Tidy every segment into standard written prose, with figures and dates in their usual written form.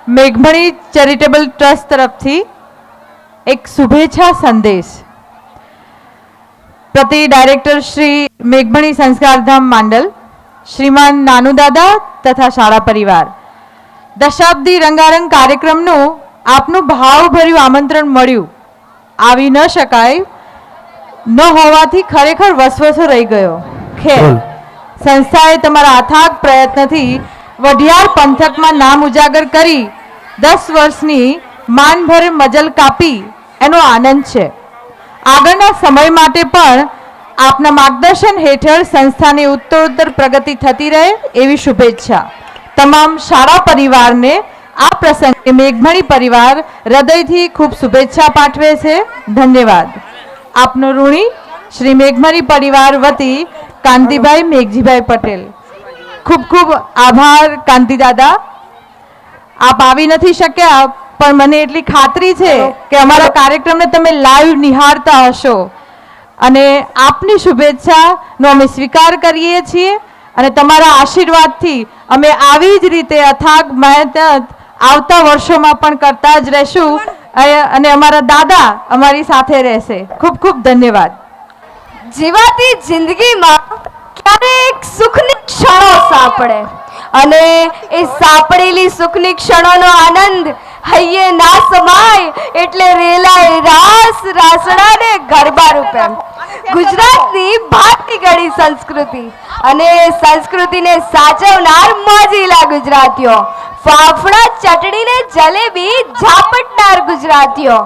મેઘમણી charitable trust તરફથી એક શુભેચ્છા સંદેશ પ્રતિ ડાયરેક્ટર શ્રી મેઘમણી સંસ્કારધામ માંડલ શ્રીમાન નાનુદાદા તથા શાળા પરિવાર દશાબ્દી રંગારંગ કાર્યક્રમનું આપનું ભાવભર્યું આમંત્રણ મળ્યું આવી ન શકાય ન હોવાથી ખરેખર વસવસો રહી ગયો. ખેર સંસ્થાએ તમારા અથાગ પ્રયત્નથી વઢિયાર પંથકમાં નામ ઉજાગર કરી 10 વર્ષની માનભર મજલ કાપી એનો આનંદ છે. આગળના સમય માટે પણ આપના માર્ગદર્શન હેઠળ સંસ્થાની ઉત્તરોત્તર પ્રગતિ થતી રહે એવી શુભેચ્છા. તમામ શાળા પરિવારને આ પ્રસંગે મેઘમણી પરિવાર હૃદયથી ખૂબ શુભેચ્છા પાઠવે છે. ધન્યવાદ. આપનો ઋણી શ્રી મેઘમણી પરિવાર વતી કાંતિભાઈ મેઘજીભાઈ પટેલ. ખૂબ ખૂબ આભાર કાંતિ દાદા. આપ આવી નથી શક્યા પણ મને એટલી ખાતરી છે કે અમારા કાર્યક્રમને તમે લાઈવ નિહાળતા હશો અને આપની શુભેચ્છાનો અમે સ્વીકાર કરીએ છીએ અને તમારા આશીર્વાદથી અમે આવી જ રીતે અથાગ મહેનત આવતા વર્ષોમાં પણ કરતા જ રહેશું અને અમારા દાદા અમારી સાથે રહેશે. ખૂબ ખૂબ ધન્યવાદ. જીવાતી જિંદગીમાં ક્યારેક સુખની ક્ષણો સાંપડે અને એ સાંપડેલી સુખની ક્ષણોનો આનંદ હૈયે ના સમાય એટલે રેલાય રાસ રાસડાને ગરબા રૂપે. ગુજરાતની ભાતી ગળી સંસ્કૃતિ અને સંસ્કૃતિને સાચવનાર મોજીલા ગુજરાતીઓ, ફાફડા ચટણીને જલેબી ઝાપટનાર ગુજરાતીઓ,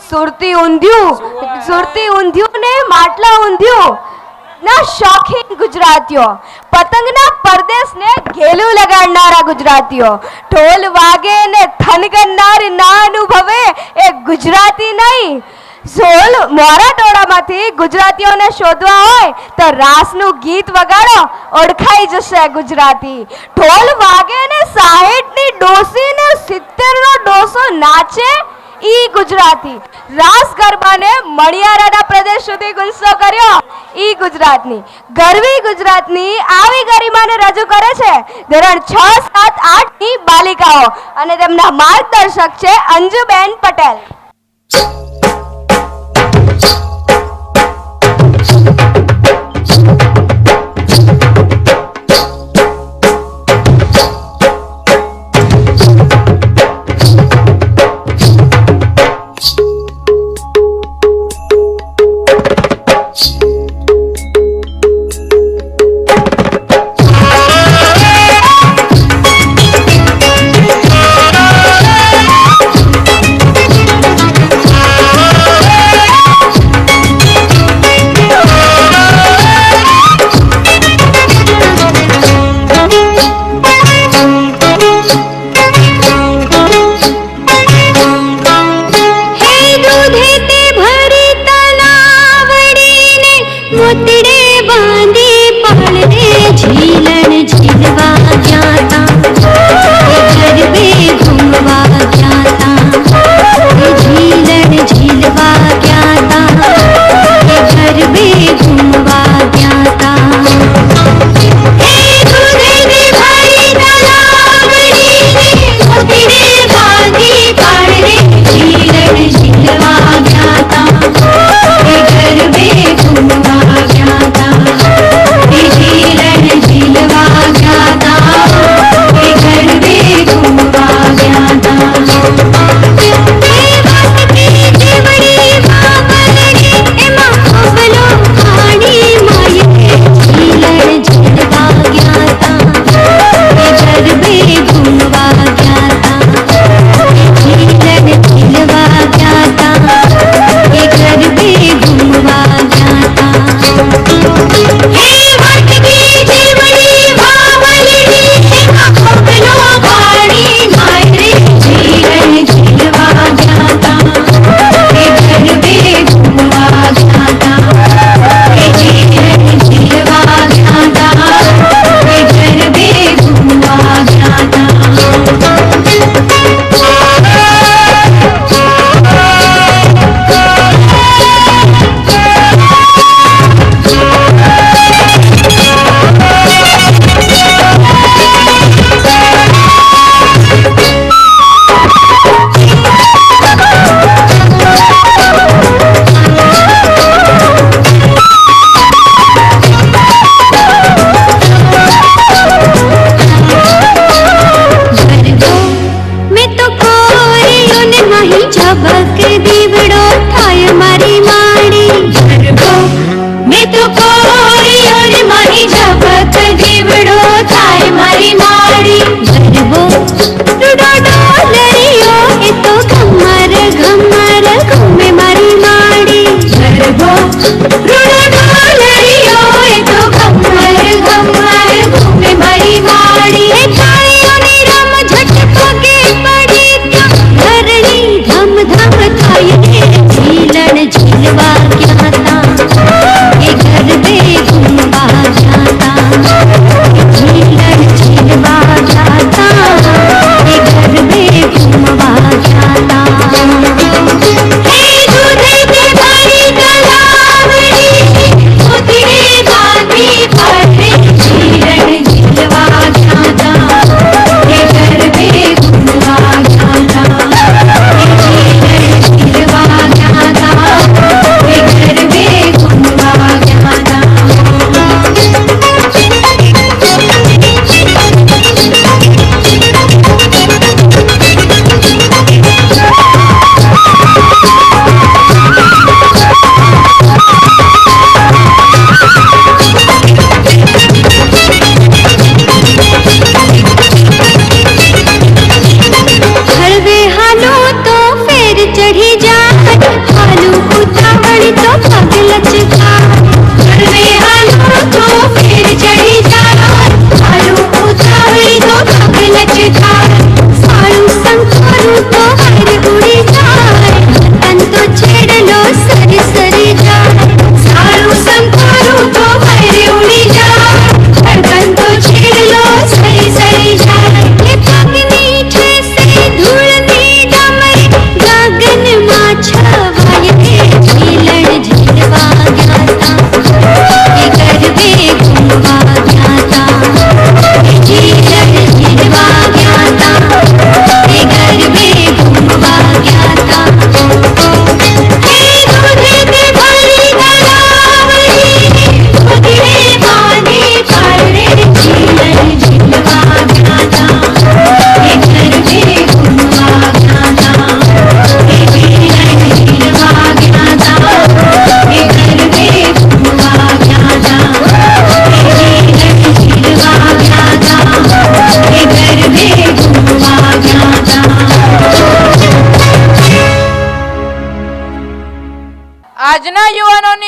સુરતી ઊંધિયું ને માટલા ઊંધિયું ના શોખીન ગુજરાતીઓ, પતંગના પરદેશને ઘેલું લગાડનારા ગુજરાતીઓ, ઢોલ વાગે ને થનગનનાર ના અનુભવે એ ગુજરાતી નહીં. મોરા ટોળામાંથી ગુજરાતીઓને શોધવા હોય તો રાસનું ગીત વગાડો, ઓળખાઈ જશે ગુજરાતી. ઢોલ વાગે ને 60ની ડોસી ને 70નો ડોસો નાચે ઈ ગુજરાતી. રાસ ગરબાને મણિયારાના પ્રદેશ સુધી ગુંસો કર્યો ઈ ગુજરાતની. ગરવી ગુજરાતની આવી ગરિમાને રજૂ કરે છે ધોરણ 6, 7, 8ની બાલિકાઓ અને તેમના માર્ગદર્શક છે અંજુબેન પટેલ.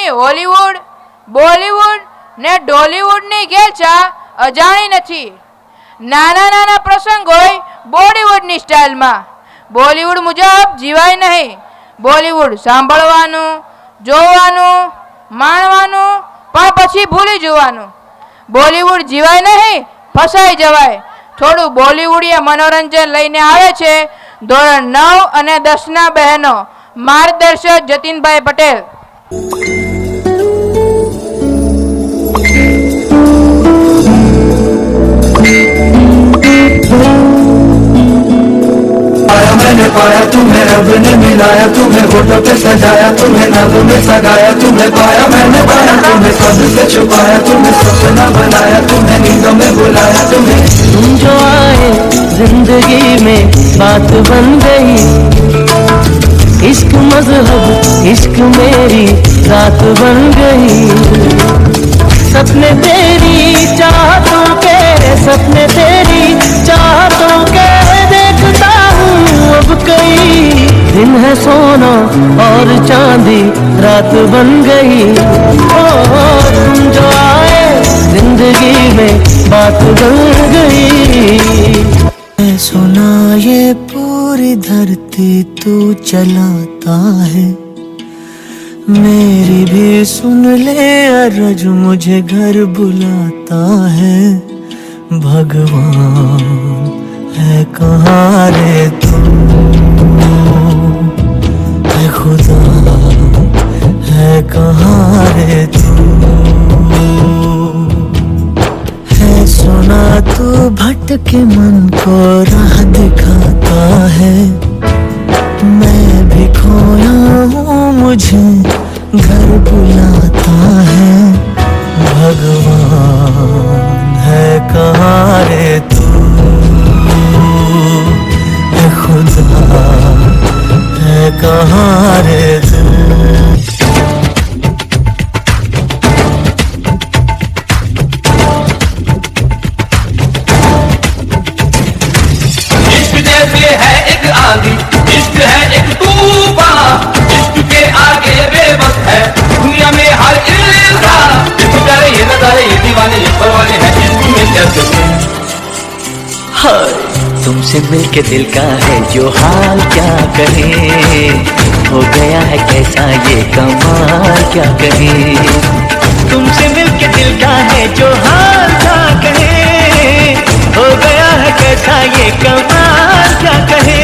અહીં હોલીવુડ, બોલીવુડ ને ડોલીવુડની ઘેલછા અજાણી નથી. નાના નાના પ્રસંગ હોય બોલીવુડની સ્ટાઇલમાં. બોલીવુડ મુજબ જીવાય નહીં. બોલીવુડ સાંભળવાનું, જોવાનું, માણવાનું, પણ પછી ભૂલી જવાનું. બોલીવુડ જીવાય નહીં, ફસાઈ જવાય. થોડું બોલીવુડીય મનોરંજન લઈને આવે છે ધોરણ 9 અને 10ના બહેનો. માર્ગદર્શક જતીનભાઈ પટેલ. मैंने पाया तुम्हें, रब ने मिलाया तुम्हें, फोटो पे सजाया तुम्हें, नाज़ों में सगाया तुम्हें. पाया मैंने पाया तुम्हें, सबसे छुपाया तुम्हें, सपना बनाया तुम्हें, नींदों में बुलाया तुम्हें. तुम जो आए जिंदगी में बात बन गई. इश्क मजहब इश्क मेरी रात बन गई. सपने तेरी चाहतों के, सपने तेरी चाहतों के देखता हूँ अब कई. दिन है सोना और चांदी रात बन गई. ओ तुम जो आए जिंदगी में बात बन गई. सुना ये पूरी धरती तू चलाता है, मेरी भी सुन ले अरज मुझे घर बुलाता है. भगवान है कहाँ रे तू, है खुदा है कहाँ रे तू. है सुना तू भटके मन को राह दिखाता है. मैं भी खोया हूँ मुझे घर बुलाता है. भगवान है कहाँ रे तू, है खुदा है कहाँ रे तू. इश्क जैसे है एक आंधी, इश्क है एक तूफान, इश्क के आगे बेबस है दुनिया में हर इंसान. इश्क करे ये नजारे ये दीवाने ये परवाने हैं इश्क में कैसे. हाय तुमसे मिलके दिल का है जो हाल क्या कहे. हो गया है कैसा ये कमाल क्या कहे. तुमसे मिलके दिल का है जो हाल क्या कहे. हो गया है कैसा ये कमाल क्या कहे.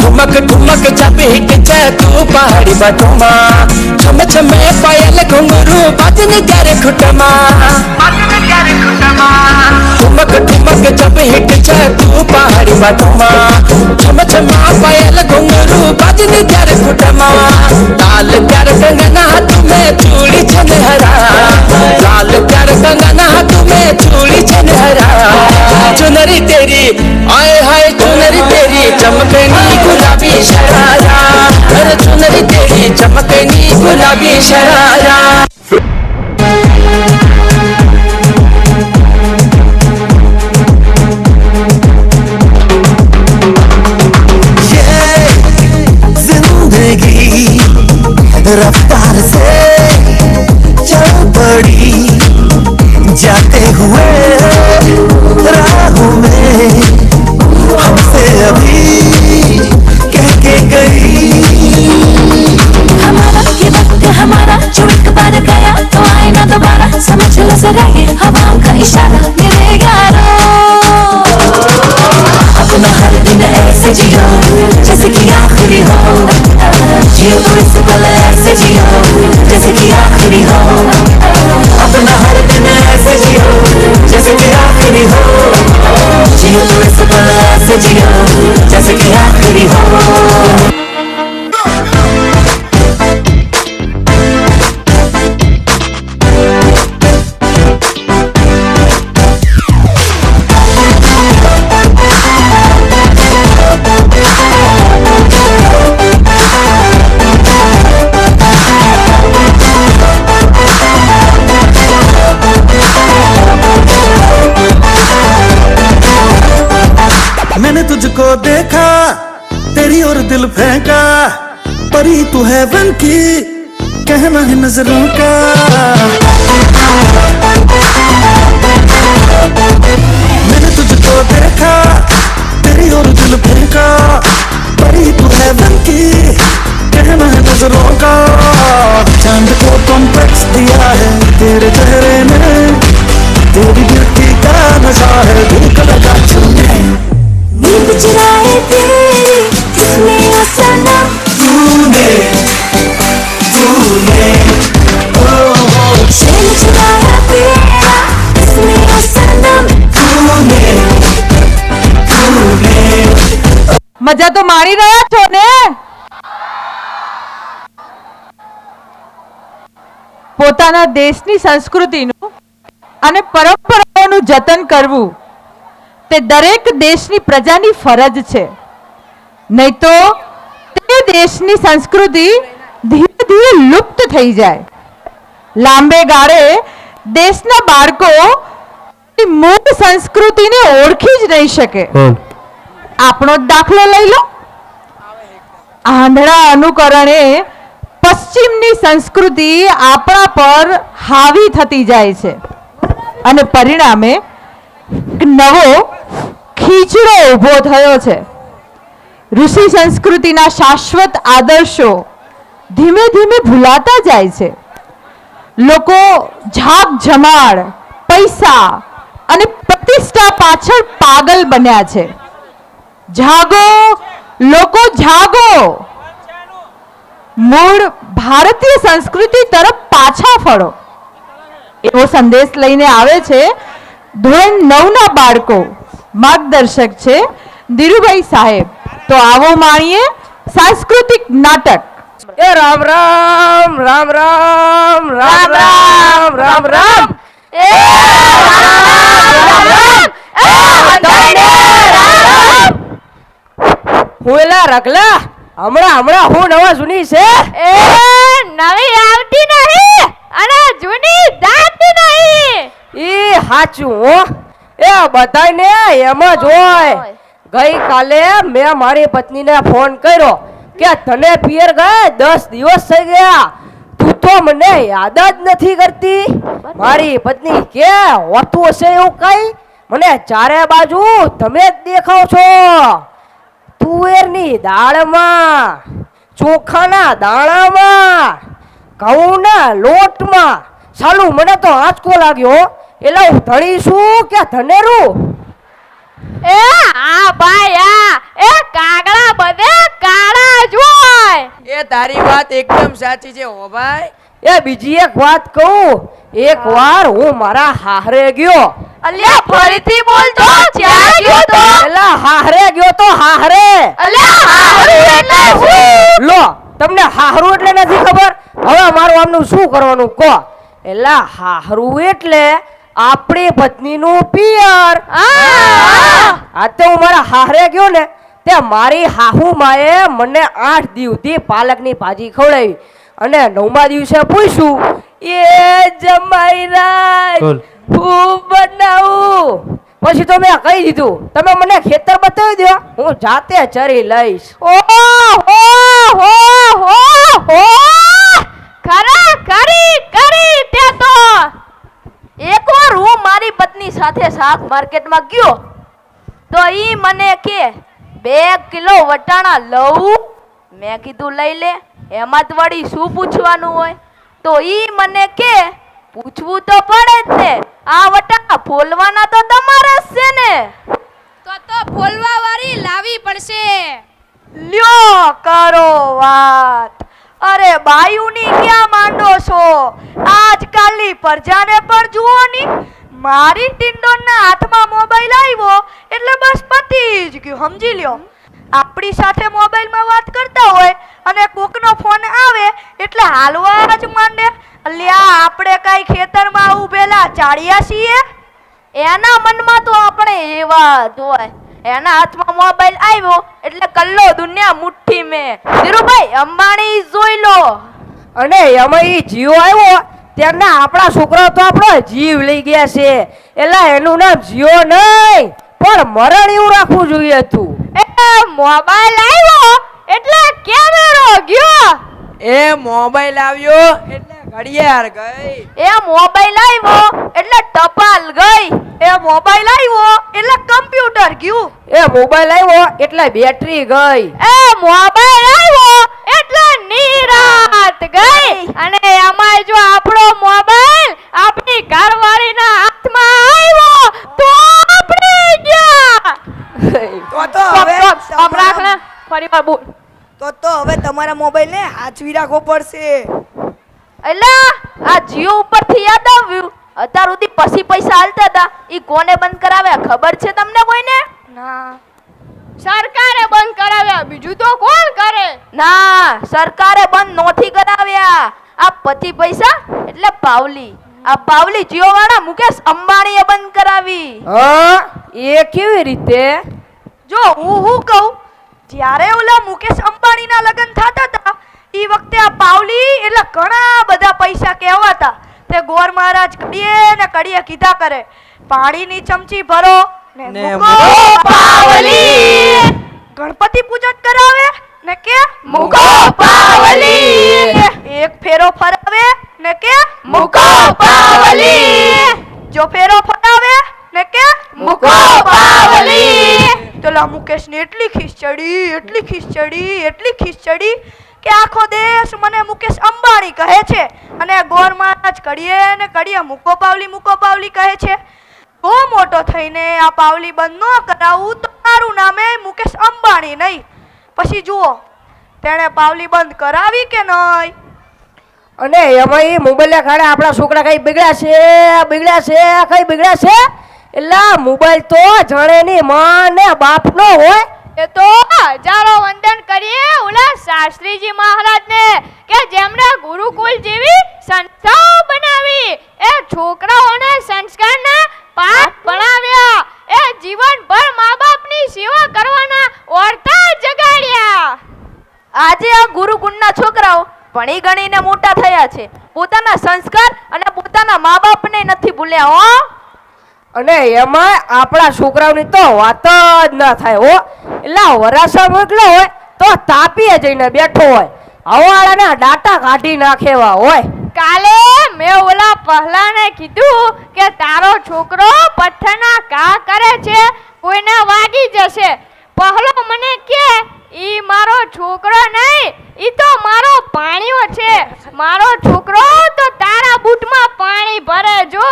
ठुमक ठुमक जब हिट जाए तू पहाड़ी बटुमा, छम छमे पायल घुंघरू बजन करे खुटमा. ठुमक ठुमक जब हिट जाए तू पहाड़ी बटुमा, छम छमा पायल घुंघरू बजन करे खुटमा. लाल प्यार कंगना तुम्हें चूड़ी छनहरा, लाल प्यार कंगना तुम्हें चूड़ी छनहरा. चुनरी तेरी आए हाय चुनरी तेरी चमकनी गुलाबी शरारा. अरे चुनरी तेरी चमकनी गुलाबी शरारा. जिंदगी रफ्तार से चल पड़ी, जाते हुए राहों में हमसे अभी कह के गई. हमारा ये वक्त हमारा जो एक बार गया तो आए ना दोबारा. समझ लो जरा ये हवाओं का इशारा मेरे यारों. अपना हर दिन ऐसे जियो जैसे कि आखिरी हो. जियो तो इस पल ऐसे जियो जैसे कि आखिरी हो. अपना हर दिन ऐसे जियो जैसे कि आखिरी हो. जियो तो इस पल ऐसे जियो जैसे कि आखिरी हो. का, परी तू हेवन की, कहना है नजरों का। मैंने तुझको देखा, तेरी और दिल फेंका, परी तू हेवन की, कहना है नजरों का। चांद को कॉम्प्लेक्स दिया है तेरे चेहरे ने, तेरी ब्यूटी का नशा है धूप लगा चुने। नींद चुराए तेरी किसने ओ सनम, तूने तूने चैन चुराया तेरा किसने ओ सनम। तूने तूने મજા તો માણી રહ્યા છો ને? પોતાના દેશની સંસ્કૃતિનું અને પરંપરાઓનું જતન કરવું તે દરેક દેશની પ્રજાની ફરજ છે. નહીં તો તે દેશની સંસ્કૃતિ ધીરે ધીરે લુપ્ત થઈ જાય. લાંબે ગાળે દેશના બાળકો મૂળ સંસ્કૃતિને ઓળખી જ નહીં શકે. આપણો જ દાખલો લઈ લો. આંધળા અનુકરણે પશ્ચિમની સંસ્કૃતિ આપણા પર હાવી થતી જાય છે અને પરિણામે એક નવો ખીચડો ઊભો થયો છે. ઋષિ સંસ્કૃતિના શાશ્વત આદર્શો ધીમે ધીમે ભૂલાતા જાય છે. લોકો ઝાક ઝમાડ, પૈસા અને પ્રતિષ્ઠા પાછળ પાગલ બન્યા છે. જાગો લોકો, જાગો. મૂળ ભારતીય સંસ્કૃતિ તરફ પાછા ફરો એવો સંદેશ લઈને આવે છે ધોરણ 9 ના બાળકો. માર્ગદર્શક છે ધીરુભાઈ સાહેબ. તો આવો માણીએ સાંસ્કૃતિક નાટક. એ રામ રામ રામ રામ રામ રામ રામ રામ એ હું એલા રગલા હમણાં હું નવા જૂની છે નવી આવતી નહીં અને જૂની જાતી નહીં. ઈ હાચું હો. એ બધાયને એમ જ હોય. ગઈકાલે મેં મારી પત્નીને ફોન કર્યો કે તને પિયર ગયે 10 દિવસ થઈ ગયા, તું તો મને યાદ જ નથી કરતી. મારી પત્ની કે હોતું હશે એવું કઈ, મને ચારે બાજુ તમે જ દેખાવ છો. તુવેરની દાળમાં, ચોખાના દાણામાં, ઘઉંના લોટમાં. સાલું મને તો આંચકો લાગ્યો. એટલે હું ધણી છું કે ધનેરું? એ આ ભાઈ આ એ કાગડા બધે કાળા જ હોય. એ તારી વાત એકદમ સાચી છે હો ભાઈ. એ બીજી એક વાત કહું. એક વાર હું મારા હાહરે ગયો. અલ્યા ફરીથી બોલતો, ક્યાં ગયો તો? એલા હાહરે ગયો તો હાહરે. અલ્યા હારું એટલે શું? લો તમને હાહરું એટલે નથી ખબર? હવે મારું આમનું શું કરવાનું કહો. એલા હાહરું એટલે આપણી પત્નીનું પિયર. આ તો હું મારા હાહરે ગયો ને તે મારી હાહુ માએ મને 8 દિવસથી પાલકની ભાજી ખવડાવી અને 9મા દિવસે પૂછ્યું એ જમાઈ રાજ હું બનાવું. પછી તો મેં કહી દીધું તમે મને ખેતર બતાવી દો, હું જાતે ચરી લઈશ. કરી તે તો એકવાર હું મારી પત્ની સાથે શાક માર્કેટમાં ગયો તો ઈ મને કે 2 કિલો વટાણા લઉં. મેં કીધું લઈ લે, એમાં જ વળી શું પૂછવાનું હોય. તો ઈ મને કે પૂછવું તો પડે જ ને, આ વટાણા ફોલવાના તો તમારા જ છે ને. તો ફોલવા વાળી લાવી પડશે. લ્યો કરો વાત. અરે બાયુની ક્યાં માંડો છો? આજકાલની પ્રજાને પણ જુઓ ની. મારી ટિંડોના હાથમાં મોબાઈલ આવ્યો એટલે બસ પતી જ ગયું, સમજી લ્યો. આપણી સાથે મોબાઈલમાં વાત કરતા હોય અને કોકનો ફોન આવે એટલે હાલવા જ માંડે. અલ્યા આપણે કઈ ખેતરમાં ઉભેલા ચાળિયા છીએ? એના મનમાં તો આપણે એવા જ હોય. એના હાથમાં મોબાઈલ આવ્યો એટલે કલ્લો દુનિયા મુઠ્ઠી મેં. ધીરુભાઈ અંબાણી જોઈ લો. અને એમાં ઈ જીવ આવ્યો ત્યારના આપણા છોકરાઓ તો આપણો જીવ લઈ ગયા છે. એટલે એનું નામ જીઓ નહીં પણ મરણ એવું રાખવું જોઈએ તું. એ મોબાઈલ આવ્યો એટલે કેમેરો ગયો. એ મોબાઈલ આવ્યો એટલે ઘડિયાળ ગઈ. એ મોબાઈલ આવ્યો એટલે ટપાલ ગઈ. એ મોબાઈલ આવ્યો એટલે કમ્પ્યુટર ગયું. એ મોબાઈલ આવ્યો એટલે બેટરી ગઈ. એ મોબાઈલ આવ્યો એટલે નિરાત ગઈ. અને એમાં જો આપણો મોબાઈલ આપણી ઘરવાળીના હાથમાં આવ્યો તો આપણે ગયા. તો હવે સ્ટોપ રાખ ને, ફરી વાર બોલ. તો હવે તમારા મોબાઈલને હાચવી રાખવો પડશે. એટલે આ જીઓ ઉપરથી યાદ આવ્યું, અત્યાર સુધી પછી પૈસા હાલતા હતા ઈ કોને બંધ કરાવ્યા ખબર છે તમને કોઈને? ના, સરકારે બંધ કરાવ્યા, બીજું તો કોણ કરે? ના, સરકારે બંધ નોથી કરાવ્યા. આ પતિ પૈસા એટલે પાવલી, આ પાવલી જીઓ વાળા મુકેશ અંબાણીએ બંધ કરાવી. હા, એ કેવી રીતે? જો હું કહું, જ્યારે ઓલા મુકેશ અંબાણીના લગ્ન થતા હતા ઈ વખતે આ પાવલી એટલે ઘણા બધા પૈસા કહેવાતા. તે ગોર મહારાજ કડીએ કીધા કરે, પાણીની ચમચી ભરો ને મૂકો પાવલી. ગણપતિ પૂજન કરાવે ને કે મૂકો પાવલી. એક ફેરો ફરાવે ને કે મૂકો પાવલી. જો ફેરો ફરાવે ને કે મૂકો પાવલી. તો લા મુકેશને એટલી ખીસ ચડી કે આખો દેશ મને મુકેશ અંબાણી કહે છે અને ગોર મહારાજ કડીએ મૂકો પાવલી કહે છે. બહુ મોટો થઈને આ પાવલી બંધ ન કરાવું તો મારું નામે મુકેશ અંબાણી નહીં. પછી જુઓ તેણે પાવલી બંધ કરાવી કે નહીં. અને એમાં એ મોબાઈલ ખાડે આપણા છોકરા કઈ બગડ્યા છે. એટલે મોબાઈલ તો જણેની માં ને બાપ નો હોય. એ તો હજારો વંદન કરીએ ઓલા શાસ્ત્રીજી મહારાજને કે જેમણે ગુરુકુલ જેવી સંસ્થાઓ બનાવી, એ છોકરાઓને સંસ્કારના પાઠ ભણાવ્યા, એ જીવનભર મા-બાપની સેવા કરવાના ઓરતા જગાડ્યા. આજે આ ગુરુકુળના છોકરાઓ ભણી ગણીને મોટા થયા છે, પોતાના સંસ્કાર અને પોતાના મા-બાપને નથી ભૂલ્યા હો. અને એમાં આપણા છોકરાઓની તો વાત જ ના થાય હો. એટલે વરાસા મોકલો હોય તો તાપીએ જઈને બેઠો હોય, હવાળાના ડાટા કાઢી નાખેવા હોય. કાલે મેં ઓલા પહેલાને કીધું કે તારો છોકરો પથ્થરના ઘા કરે છે, કોઈને વાગી જશે. પહેલો મને કે ઈ મારો છોકરો નહીં, ઈ તો મારો પાણીઓ છે. મારો છોકરો તો તારા બૂટમાં પાણી ભરે જો.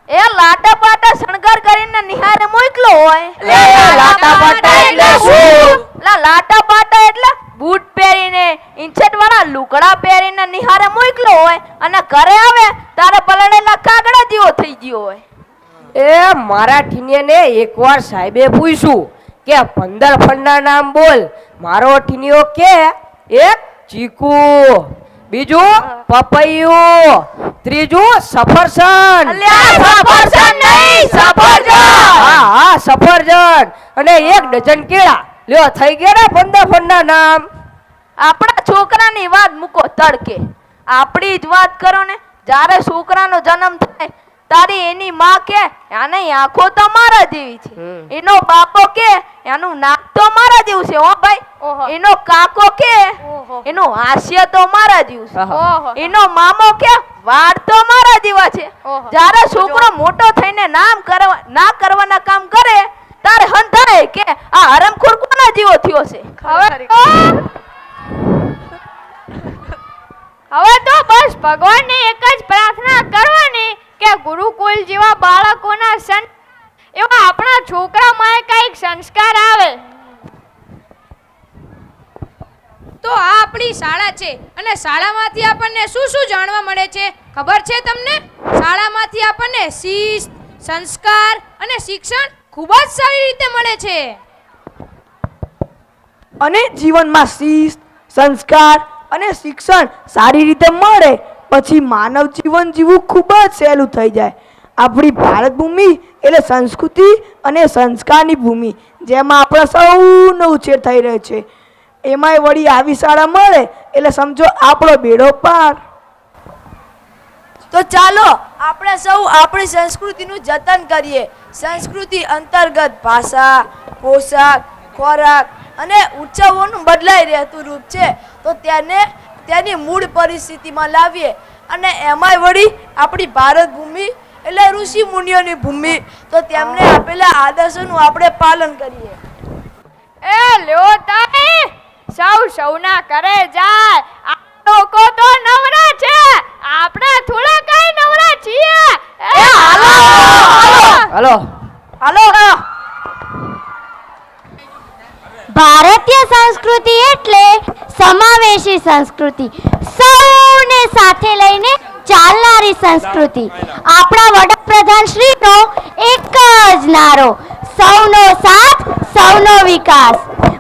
એ લાટા પાટા શણગાર કરીને નિહારે મોકલો હોય. લાટા પાટા એટલે શું? લાટા પાટા એટલે બૂટ પહેરીને ઇન્ચેટ વાળા લુગડા પહેરીને નિહારે મોકલો હોય અને ઘરે આવે તારે પલળેલા કાગડા જેવો થઈ ગયો હોય. એ મારા ઠીનિયાને એકવાર સાહેબે પૂછ્યું કે 15 ફળના નામ બોલ. મારો ઠીનિયો કે એક ચીકુ, બીજું પપૈયું, ત્રીજું સફરજન. સફરજન નહીં, સફરજન. હા સફરજન. અને 1 ડઝન કેળા. લ્યો થઈ ગયા ને 15 ફળના નામ. આપણા છોકરાની વાત મૂકો તડકે, આપણી જ વાત કરો ને. જ્યારે છોકરાનો જન્મ થાય તારી એની માં કે આની આંખો તો મારા જેવી છે, એનો બાપો કે એનું નાક તો મારા જેવું છે હો ભાઈ, એનો કાકો કે એનું હાસ્ય તો મારા જેવું છે, એનો મામો કે વાળ તો મારા જેવા છે. જ્યારે છોકરો મોટો થઈને ના કરવાના કામ કરે તારે હંધાય કે આ હરમખોર કોના જેવો થયો છે. હવે તો બસ ભગવાનને એક જ પ્રાર્થના કરવાની કે ગુરુકુલ જેવા બાળકોના એવા આપણા છોકરામાં કઈક સંસ્કાર આવે. તો આ આપણી શાળા છે અને શાળામાંથી આપણને શું શું જાણવા મળે છે ખબર છે તમને? શાળામાંથી આપણને શિસ્ત, સંસ્કાર અને શિક્ષણ ખૂબ જ સારી રીતે મળે છે. અને જીવનમાં શિસ્ત, સંસ્કાર અને શિક્ષણ સારી રીતે મળે પછી માનવ જીવન જીવવું ખૂબ જ સહેલું થઈ જાય. આપણી ભારત ભૂમિ એટલે સંસ્કૃતિ અને સંસ્કારની ભૂમિ, જેમાં આપણા સૌનો ઉછેર થઈ રહ્યો છે. એમાંય વળી આવી શાળા મળે એટલે સમજો આપણો બેડો પાર. તો ચાલો આપણે સૌ આપણી સંસ્કૃતિનું જતન કરીએ. સંસ્કૃતિ અંતર્ગત ભાષા, પોશાક, ખોરાક, અને ઉત્સવોનું બદલાઈ રહેતું રૂપ છે. તો ત્યાંની મૂળ પરિસ્થિતિમાં લાવીએ અને એમાંય વળી આપણી ભારત ભૂમિ એટલે ઋષિ મુનિઓની ભૂમિ, તો તેમને આપેલા આદર્શોનું આપણે પાલન કરીએ. એ લ્યો તાઈ, સૌના કરે જાય. આ લોકો તો નવરા છે, આપણે થોડા કઈ નવરા છીએ. એ હાલો હાલો. ભારતીય સંસ્કૃતિ એટલે સમાવેશી સંસ્કૃતિ, સૌને સાથે લઈને ચાલનારી સંસ્કૃતિ. આપણા વડાપ્રધાન શ્રીનો એક જ નારો, સૌનો સાથ સૌનો વિકાસ.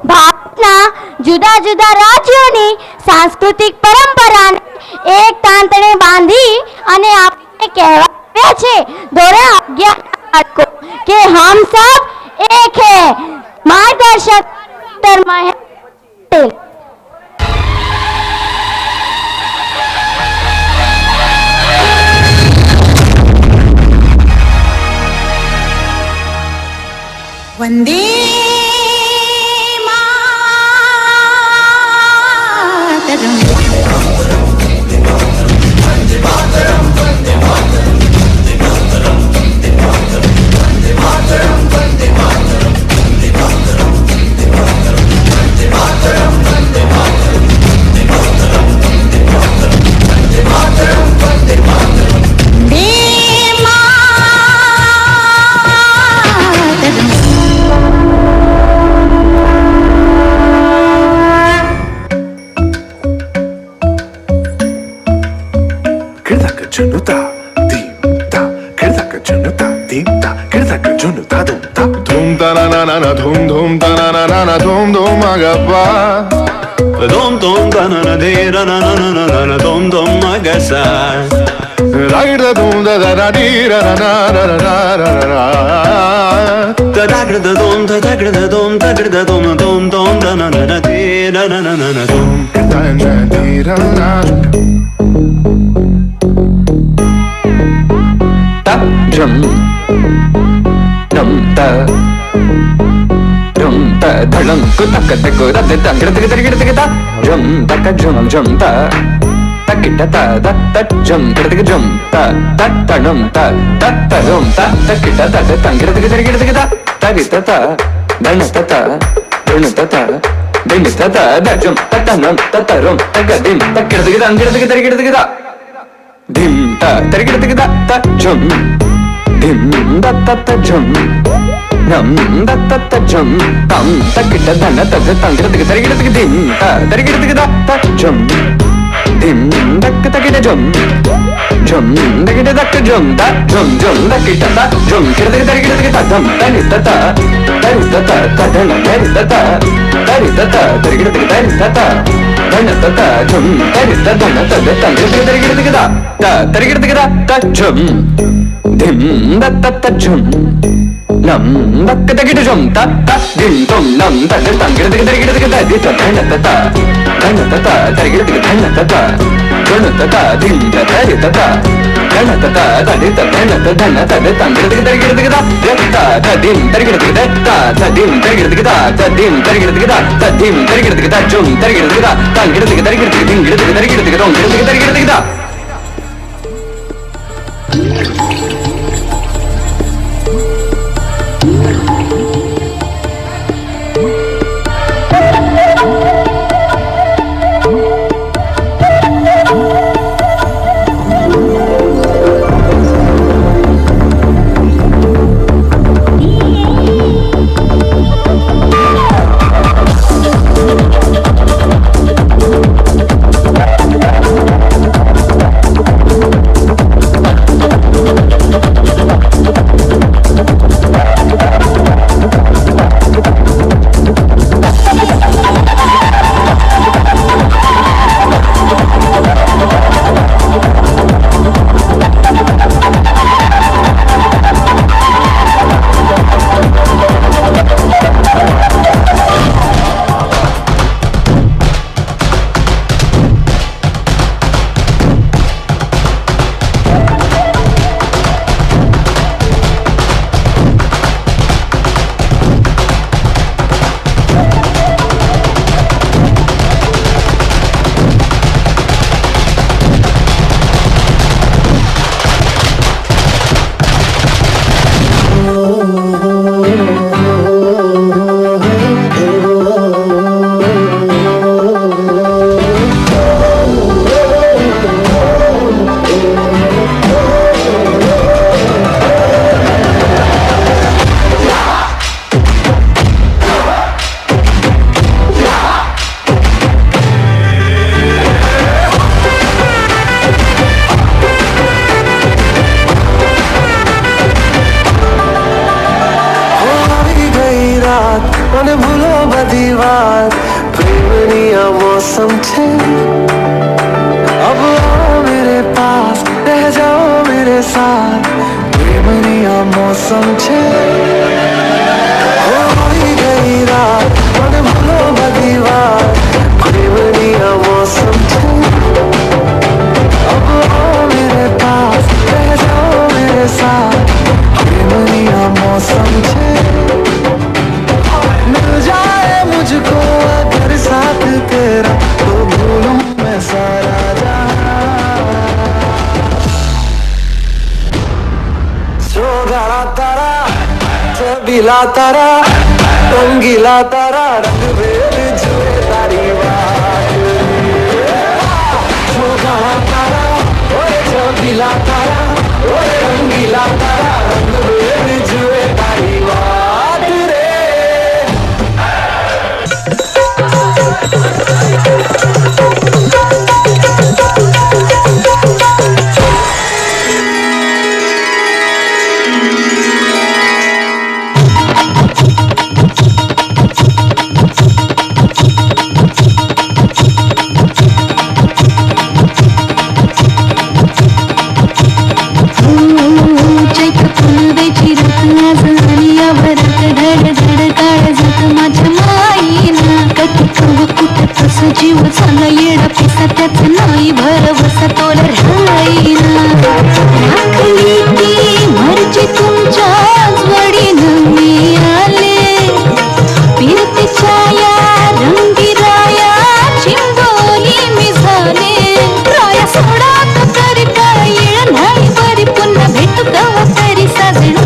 ભારતના જુદા જુદા રાજ્યોની સાંસ્કૃતિક પરંપરાને એક તાંતણે બાંધી અને આપણે કહેવાય છે ધોરણ 11 બાળકો કે હમ સબ એક હૈ. માર્ગદર્શક वंदे धूम धूम तना ना ना ना धूम धूम agappa धूम धूम तना ना de na na na na na na धूम धूम agasa right da धूम da da da di ra na na na na na na da da da धूम da da da धूम da da धूम धूम धूम da na na na de na na na na na धूम da na di ra na ta drum dum ta drum ta dhalam ku tak tak ku da da gir gir ta drum ta ka drum drum ta ta kita ta da ta drum gir drum ta ta drum ta ta drum ta ta kita ta da gir ta ta ri ta ta dan ta ta dun ta ta din ta ta da drum ta ta nam ta ta rum ta ga din ta gir ta dim ta gir ta drum dim da ta ta drum nam da ta ta drum tam ta kita dana ta da tang gir dim ta gir ta drum dim da ta kita drum da kita da drum da drum da kita da drum gir ta dum ta ni ta ta dana ta ta gir ta dana ta drum ta dana ta da tang gir ta drum dim da ta ta drum nam da ta kita drum ta dim dum nam ta da tang gir ta di ta dana ta ta gir dana ta ta dana ta ta dim ta ri ta ta dana ta ta da di ta dana ta dana ta da tang gir ta dim ta gir ta dim ta gir ta dim ta gir ta dim ta gir ta drum ta gir ta tang gir ta dim gir ta dong gir ta मौसम छे अब आओ मेरे पास रह जाओ मेरे साथ प्रेमनी आ मौसम छे होई गई रात मन भूलो बधी बात प्रेमनी आ मौसम छे अब आओ मेरे पास रह जाओ मेरे साथ प्रेमनी आ मौसम छे मिल जाए मुझको अगर साथ तेरा तो भूलूं मैं सारा जहां सोगड़ा तारा चबीला तारा रंगीला तारा रंग भेद जुए तारी बात सोगड़ा तारा ओए चबीला तारा ओए रंगीला तारा रंग भेद जुए तारी बात रे चैत फुलवेची रत्ना झालिया भरत धड धड काळजात माझ्या माईना कधी कव कुठे तस जीव झाला येडा पिसा त्याच नाही भरवसा तोल राहीना राखली ती मर्जी तुमच्याच वडीनं मी आले फिरतीच्या या रंगीराया चिंबोली मी झाले राया सोडा तरी काय येळ नाही बरी पुन्हा भेटू कवा तरी साजणा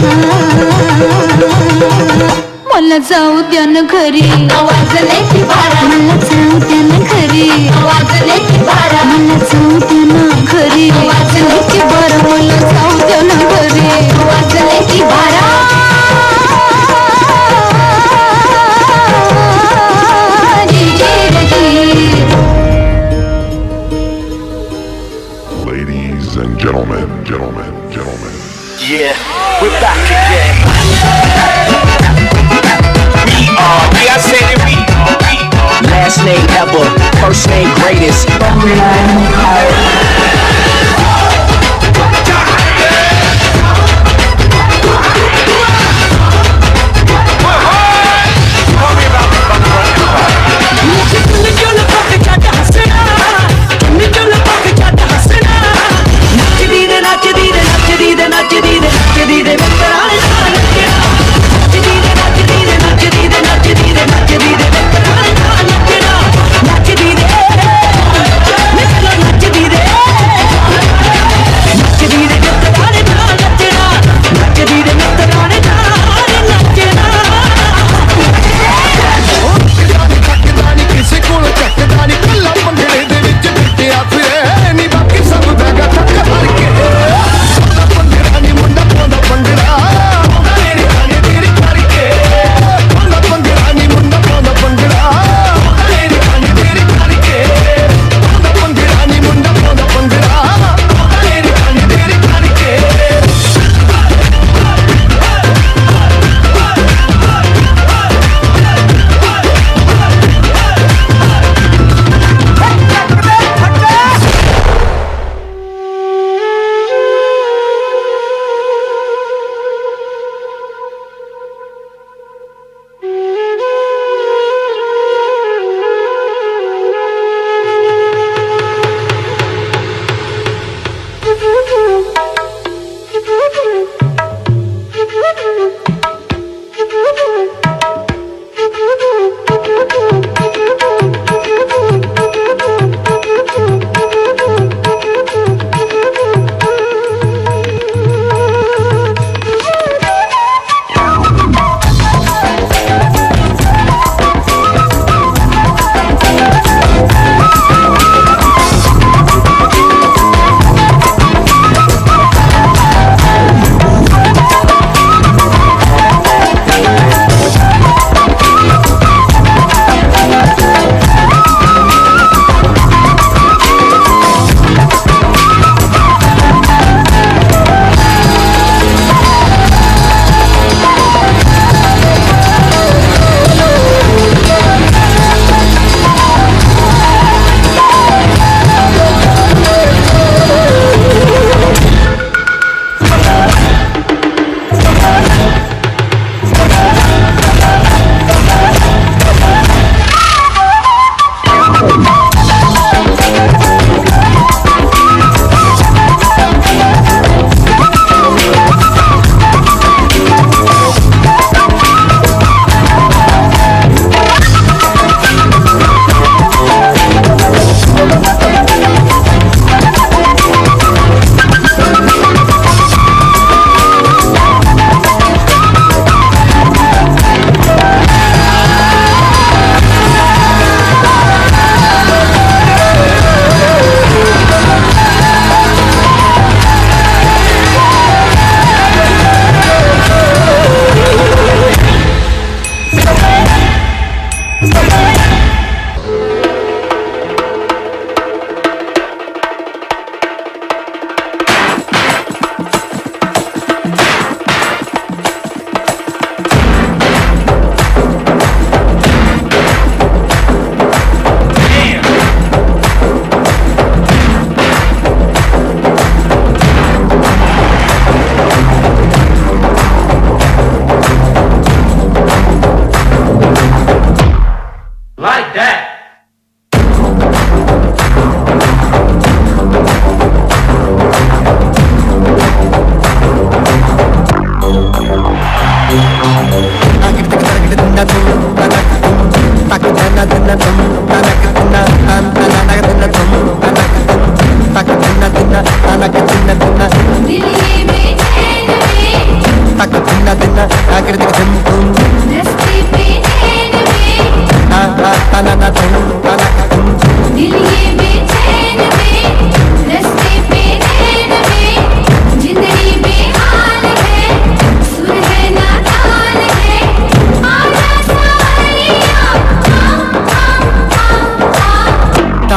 मला जाऊ द्या न घरी वाजले की बारा मला जाऊ द्या न घरी वाजले की बारा मला जाऊ द्या न घरी वाजले की बारा मला जाऊ द्या न घरी वाजले की बारा जी जी जी Ladies and gentlemen. Yeah, we're back again. I say that we are. Last name ever, first name greatest. नच दी रे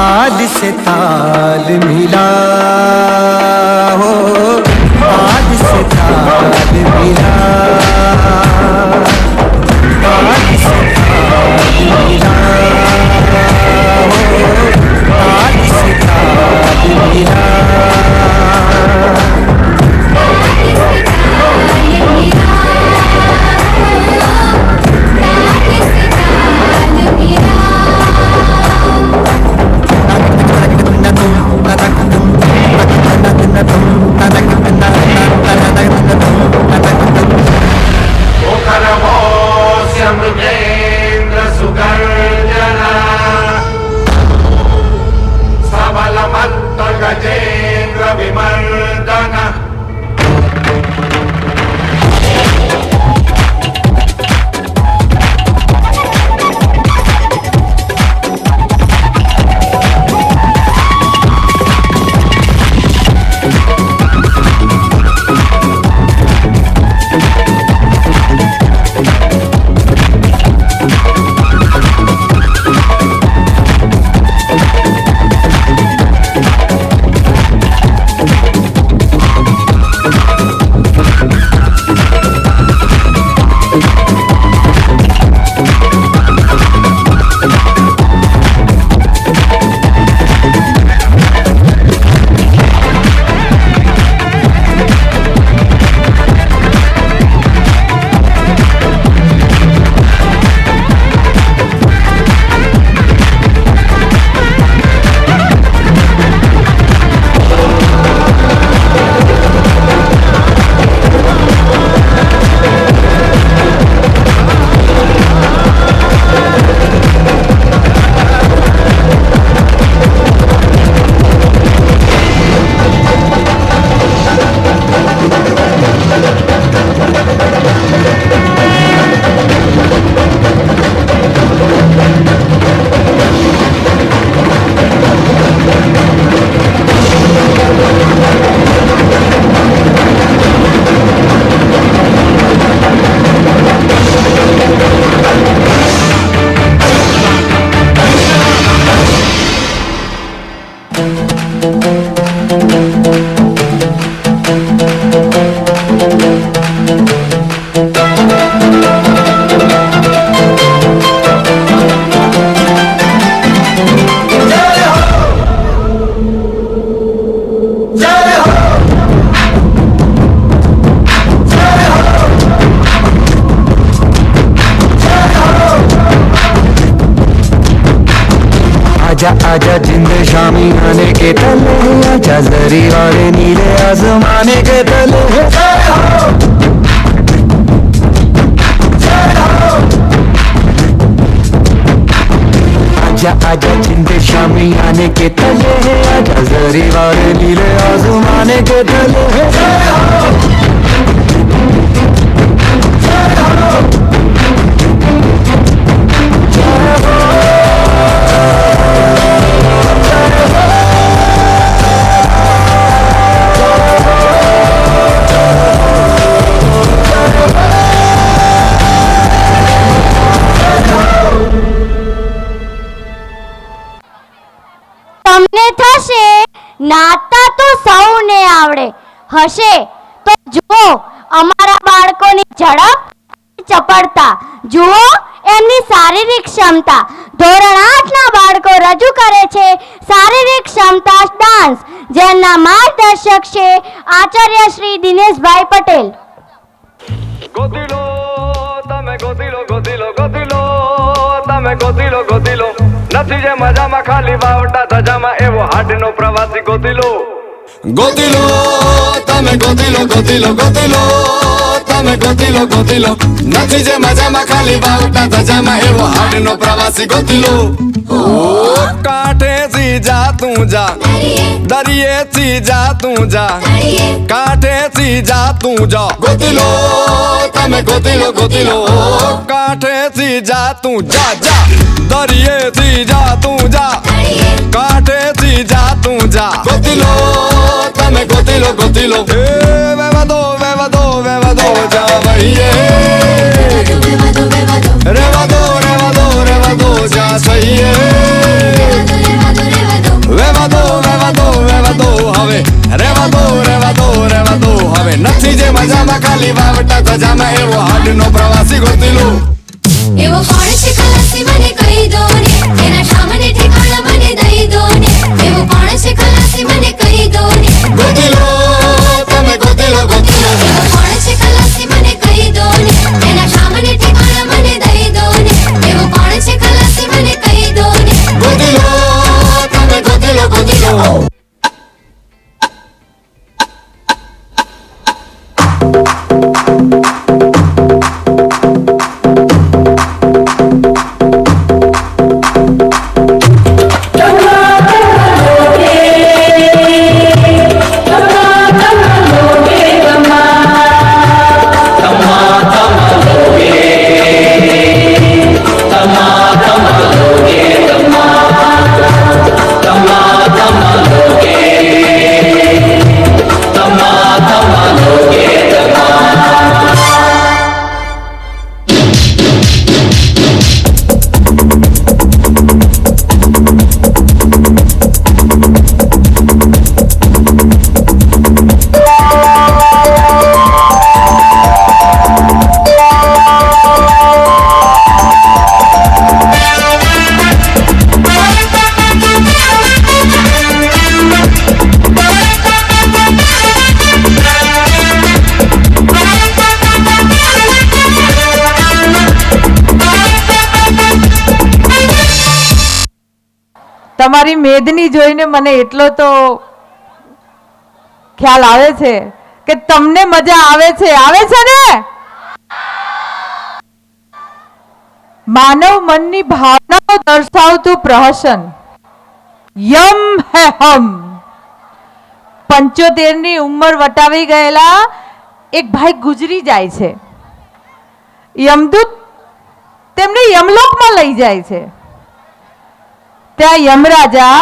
आज से ताल मिला हो, आज से ताल मिला, आज से ताल मिला हो, आज से ताल मिला। आजा आजा जिंद शामी आने के तले, आजा जरी वाले नीले आसमाने के तले। आजा आजा जिंद शामी आने के तले, आजा जरी वाले नीले आसमाने के तले। તમને થશે નાતા તો સૌને આવડે, હશે તો જુઓ અમારા બાળકોની ઝડપ, ચપળતા, જુઓ એમની શારીરિક ક્ષમતા. ધોરણ 8ના બાળકો રજૂ કરે છે શારીરિક ક્ષમતા ડાન્સ, જેના માર્ગદર્શક છે આચાર્ય શ્રી દિનેશભાઈ પટેલ. ગોદીલો તમે ગોદીલો ગોદીલો ગોદીલો તમે ગોદીલો ગોદીલો, નથી જે મજામાં ખાલી વાવટા ધજામાં એવો હાડનો પ્રવાસી ગોદીલો. ગોદીલો તમે ગોદીલો ગોદીલો ગોદીલો તમે ગોદીલો ગોદીલો, નથી જે મજામાં ખાલી વાવટા ધજામાં એવો હાડનો પ્રવાસી ગોદીલો. કાંઠેથી જા તું જા, દરિયેથી જા તું જા, કાંઠેથી જા તું જા ગોદીલો તમે ગોદીલો ગોદીલો, કાંઠેથી જા તું જા જા, દરિયેથી જા તું જા, કાંઠેથી જા તું જા ગોદીલો તમે ગોદીલો ગોદીલો. વેવા દો વેવા દો વેવા દો જા વહીએ, રેવા દો રેવા દો રેવા દો જા સહીએ. ખાલી વાવટા ધજામાં એવો હાડનો પ્રવાસી ગોતી લો એવો કોણ છે ખલાસી મને કહી દો ને એના સામને ઠેકાણા મને દઈ દો ને એવો કોણ છે ખલાસી મને કહી દો ને ગોતી લો તમે ગોતી લો ગોતી લો એવો કોણ છે ખલાસી મને કહી દો ને એના સામને ઠેકાણા મને દઈ દો ને એવો કોણ છે ખલાસી મને કહી દો ને ગોતી લો તમે ગોતી લો ગોતી લો તમારી મેદની જોઈને મને એટલો તો ખ્યાલ આવે છે કે તમને મજા આવે છે ને? માનવ મનની ભાવનાઓ દર્શાવતું પ્રહસન યમ હે હમ. 75 ની ઉંમર વટાવી ગયેલા એક ભાઈ ગુજરી જાય છે. યમદૂત તેમને યમલોકમાં લઈ જાય છે. ત્યાં યમરાજા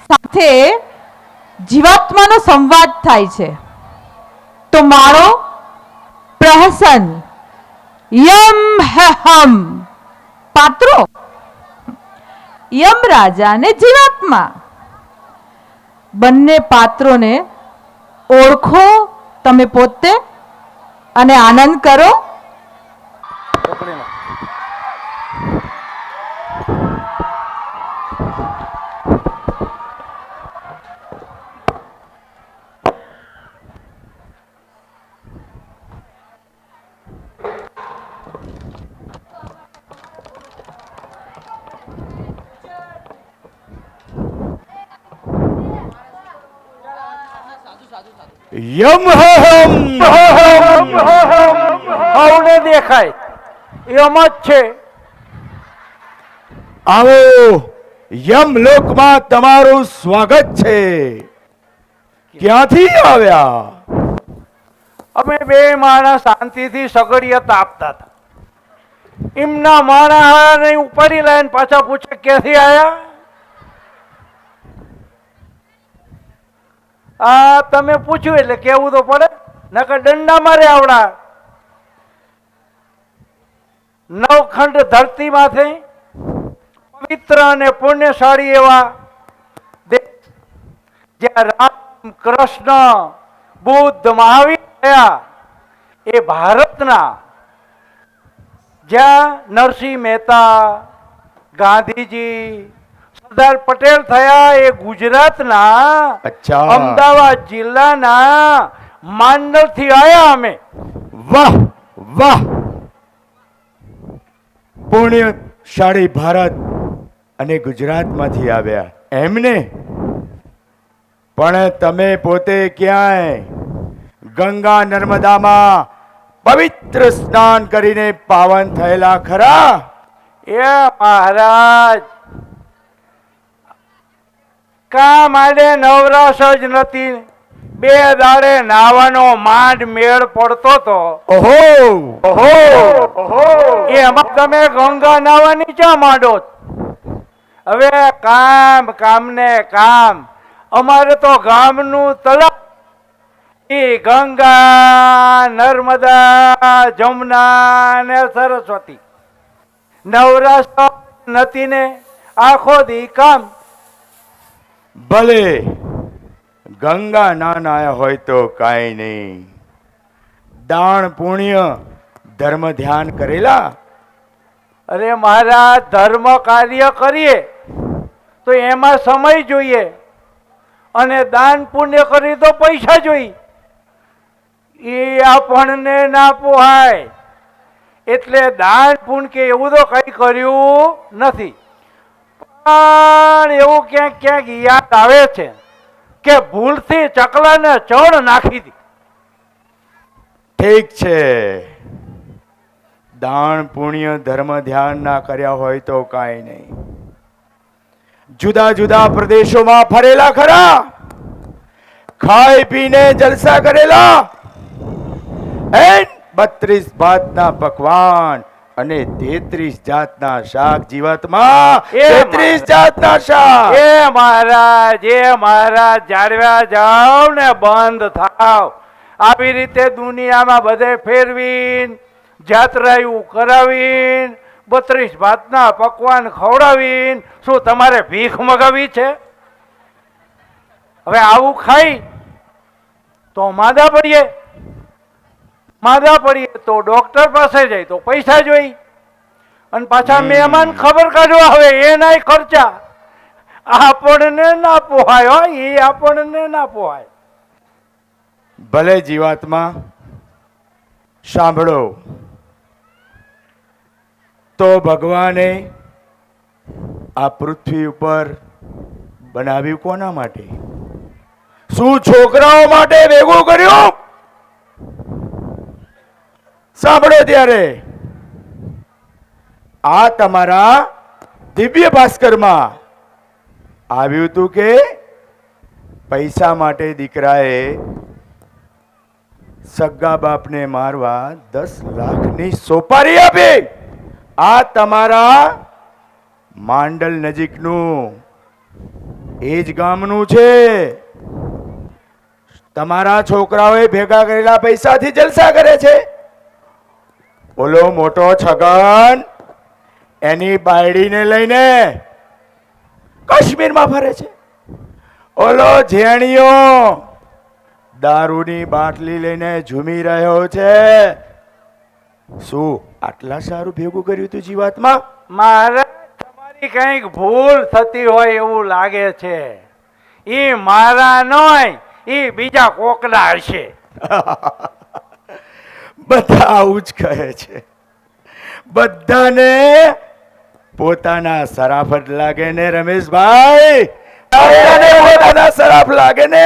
સાથે જીવાત્માનો સંવાદ થાય છે. તો મારો પ્રહસન યમ હે હમ. પાત્રો યમરાજા અને જીવાત્મા બંને પાત્રોને ઓળખો તમે પોતે અને આનંદ કરો. યમ હમ હવને દેખાય એમ જ છે. આવો યમલોકમાં તમારું સ્વાગત છે. ક્યાંથી આવ્યા? અમે બે માણસ શાંતિથી સગડિયા તાપતા હતા. એમના માણસ ઉપાડી લઈને પાછા પૂછે ક્યાંથી આવ્યા? આ તમે પૂછ્યું એટલે કેવું તો પડે, નકર દંડા મારે આવડા. નવખંડ ધરતીમાંથી પવિત્ર અને પુણ્યશાળી એવા દેશ જ્યાં રામ કૃષ્ણ બુદ્ધ મહાવીર થયા એ ભારતના, જ્યાં નરસિંહ મહેતા ગાંધીજી સરદાર પટેલ થયા એ ગુજરાતના અમદાવાદ જિલ્લાના માંડલ થી આયા અમે. વાહ વાહ, પુણ્યશાળી ભારત અને ગુજરાતમાંથી આવ્યા એમને. પણ તમે પોતે ક્યાંય ગંગા નર્મદામાં પવિત્ર સ્નાન કરીને પાવન થયેલા ખરા? એ મહારાજ, કા માડે નવરાશ જ નથી. 2 દાડે નાવાનો માંડ મેળ પડતો તો. ઓહો ઓહો ઓહો, એમાં તમે ગંગા નાવાની ચા માંડો? હવે કામ કામ ને કામ. અમારે તો ગામનું તળાવ, એ ગંગા નર્મદા જમુના ને સરસ્વતી. નવરાશ નથી ને આખો દી કામ. ભલે ગંગા ના નાયા હોય તો કાંઈ નહીં, દાન પુણ્ય ધર્મ ધ્યાન કરેલા? અરે મહારાજ, ધર્મ કાર્ય કરીએ તો એમાં સમય જોઈએ, અને દાન પુણ્ય કરીએ તો પૈસા જોઈએ. એ આપણને ના પોહાય. એટલે દાન પુણ્ય કે એવું તો કઈ કર્યું નથી. પણ એવું ક્યાંક ક્યાંક યાદ આવે છે કે ભૂલથી ચકલાને ચણ નાખી હતી. ઠીક છે, દાન પુણ્ય ધર્મ ધ્યાન ના કર્યા હોય તો કાંઈ નહીં. જુદા જુદા પ્રદેશોમાં ફરેલા ખરા? ખાઈ પીને જલસા કરેલા? 32 ભાતના પકવાન અને 33 જાતના શાક જીવાતમાં. 33 જાતના શાક. એ મહારાજ જાળવ્યા જાવ ને બંધ થાવ. આવી રીતે દુનિયામાં બધે ફેરવીન, જાત્રાયું કરાવીન, 32 ભાતના પકવાન ખવડાવીન શું તમારે ભીખ મગાવી છે? હવે આવું ખાઈ તો માંદા પડીએ તો ડોક્ટર પાસે જાય તો પૈસા જોઈ, અને પાછા મહેમાન ખબર કાઢવા આવે એનાય ખર્ચા. આપણને ના પોહાય હો, એ આપણને ના પોહાય. ભલે જીવાત્મા સાંભળો, તો ભગવાને આ પૃથ્વી ઉપર બનાવ્યું કોના માટે? શું છોકરાઓ માટે ભેગું કર્યું? સાંભળો ત્યારે, આ તમારા દિવ્ય ભાસ્કરમાં આવ્યું હતું કે પૈસા માટે દીકરાએ સગા બાપને મારવા 10 લાખની સોપારી આપી. આ તમારા માંડલ નજીકનું એ જ ગામનું છે. તમારા છોકરાઓએ ભેગા કરેલા પૈસાથી જલસા કરે છે. ઓલો મોટો છગન એની બાયડીને લઈને કાશ્મીરમાં ફરે છે. ઓલો જેણીયો દારૂની બાટલી લઈને ઝૂમી રહ્યો છે. શું આટલા સારું ભેગું કર્યું તું જીવાતમાં? મહારાજ, તમારી કંઈક ભૂલ થતી હોય એવું લાગે છે. એ મારા નોય, એ બીજા કોકના હશે. બધા આવું જ કહે છે. બધાને પોતાના સરાફત લાગે ને રમેશભાઈ, બધાને પોતાના સરાફ લાગે ને.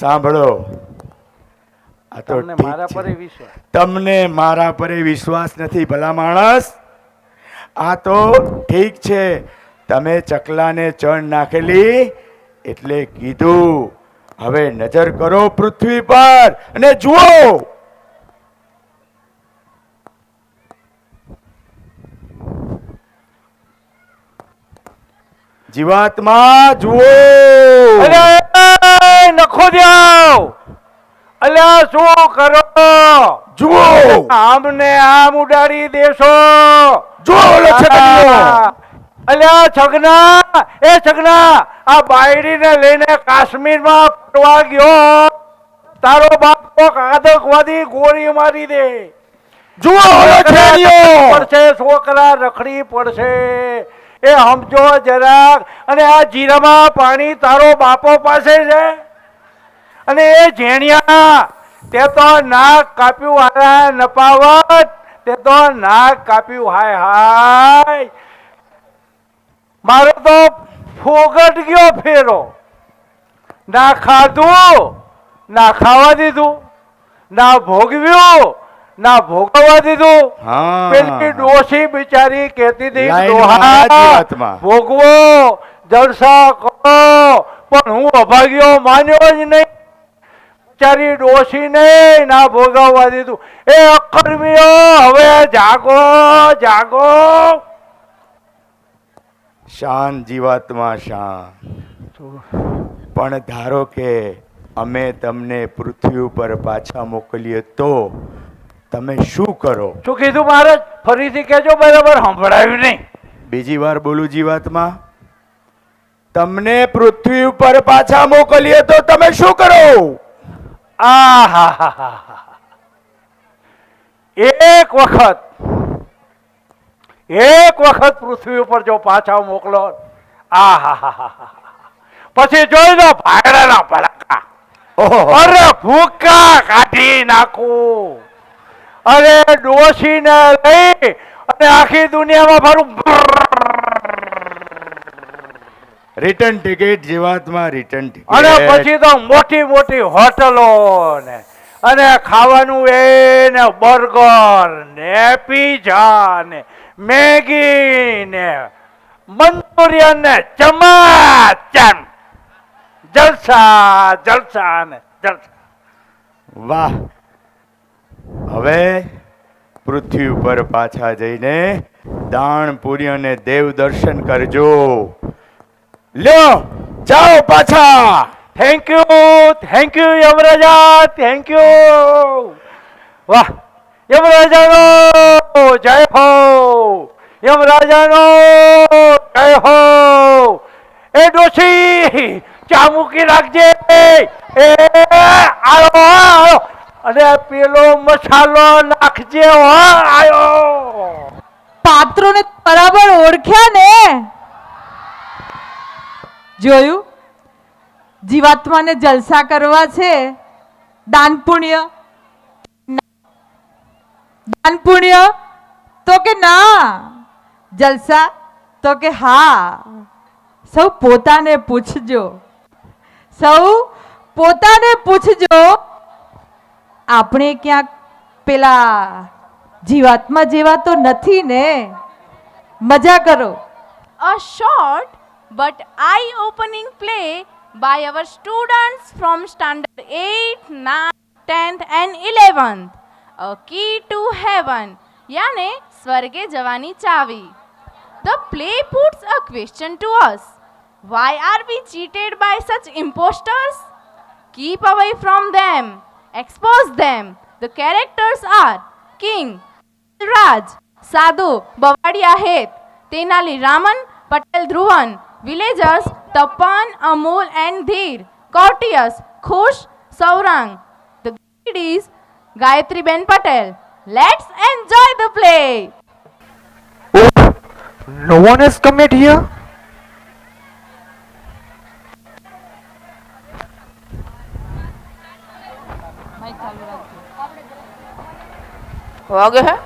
સાંભળો, આ તો તમને મારા પર વિશ્વાસ, તમને મારા પર વિશ્વાસ નથી ભલા માણસ. આ તો ઠીક છે, તમે ચકલાને ચણ નાખેલી એટલે કીધું. હવે નજર કરો પૃથ્વી પર અને જુઓ. જીવાત્મા જુઓ. અરે નખો દ્યાવ, અલ્યા શું કરો? જુઓ, આમને આમ ઉડાડી દેશો. જુઓ ઓલો છગનિયો. અલ્યા છગના, એ છગના, આ બાયડીને લઈને કાશ્મીરમાં ફરવા ગયો. તારો બાપ કોક આતંકવાદી ગોળી મારી દે. જુઓ પડશે, છોકરા રખડી પડશે. એ સમજો જરાક. અને આ જીરામાં પાણી તારો બાપો પાસે છે. અને એ જેણિયા, તે તો નાક કાપ્યું હારા નપાવત, તે તો નાક કાપ્યું હાય હાય. મારો તો ફોગટ ગયો ફેરો. ના ખાધું, ના ખાવા દીધું, ના ભોગવ્યું, ના ભોગવવા દીધું. પેલી ડોશી બિચારી કહેતી હતી ભોગવો, જલસા કરો, પણ હું અભાગ્યો માન્યો જ નહીં. બિચારી ડોશી નહીં, ના ભોગવવા દીધું. એ અકર્મીઓ, હવે જાગો જાગો. શાન જીવાત્મા શાન. પણ ધારો કે અમે તમને પૃથ્વી ઉપર પાછા મોકલીએ તો તમે શું કરો? શું કીધું મહારાજ? ફરીથી કહેજો, બરાબર સંભળાયું નહીં. બીજી વાર બોલું જીવાત્મા. તમને પૃથ્વી ઉપર પાછા મોકલીએ તો તમે શું કરો? આહાહાહા. એક વખત પૃથ્વી ઉપર જો પાછા મોકલો, આહાહાહા, પછી જોઈ લો ભાગડાના ભડકા. અરે ભૂકા કાઢી નાખું. અરે ડોશીને લઈ અને આખી દુનિયામાં ફરું. રિટર્ન ટિકિટ જીવાતમાં રિટર્ન ટિકિટ. અને પછી તો મોટી મોટી હોટલો ને અને ખાવાનું ને બર્ગર ને પીઝા ને મેગી ને મંચુરિયન ને ચમાચમ. જલસા જલસા ને જલસા. વાહ. હવે પૃથ્વી ઉપર પાછા જઈને દાન પુણ્ય અને દેવ દર્શન કરજો. લ્યો જાઓ પાછા. Thank you Yamaraja, thank you. વાહ, યમરાજાનો જય હો, યમરાજાનો જય હો. એ ડોશી ચા મૂકી રાખજે. એ આયો અને પેલો મસાલો નાખજે. આયો. પાત્રોને બરાબર ઓળખ્યા ને? જોયું, જીવાત્માને જલસા કરવા છે. દાન પુણ્ય તો કે ના, જલસા તો કે હા. સૌ પોતાને પૂછજો, આપણે ક્યાંક પેલા જીવાત્મા જેવા તો નથી ને? મજા કરો. A short but eye-opening play by our students from standard 8, 9, 10th and 11th. A key to heaven, यानी स्वर्गे जवानी चावी. The play puts a question to us. Why are we cheated by such impostors? Keep away from them. Expose them. The characters are King Raj, Sadhu Bavadia Het, Tenali Raman, Patel Dhruvan. Villagers Tapan, Amol and Dheer. Courteous Khush, Saurang. The guide is Gayatri Ben Patel. Let's enjoy the play. No one has come yet here. वागे है?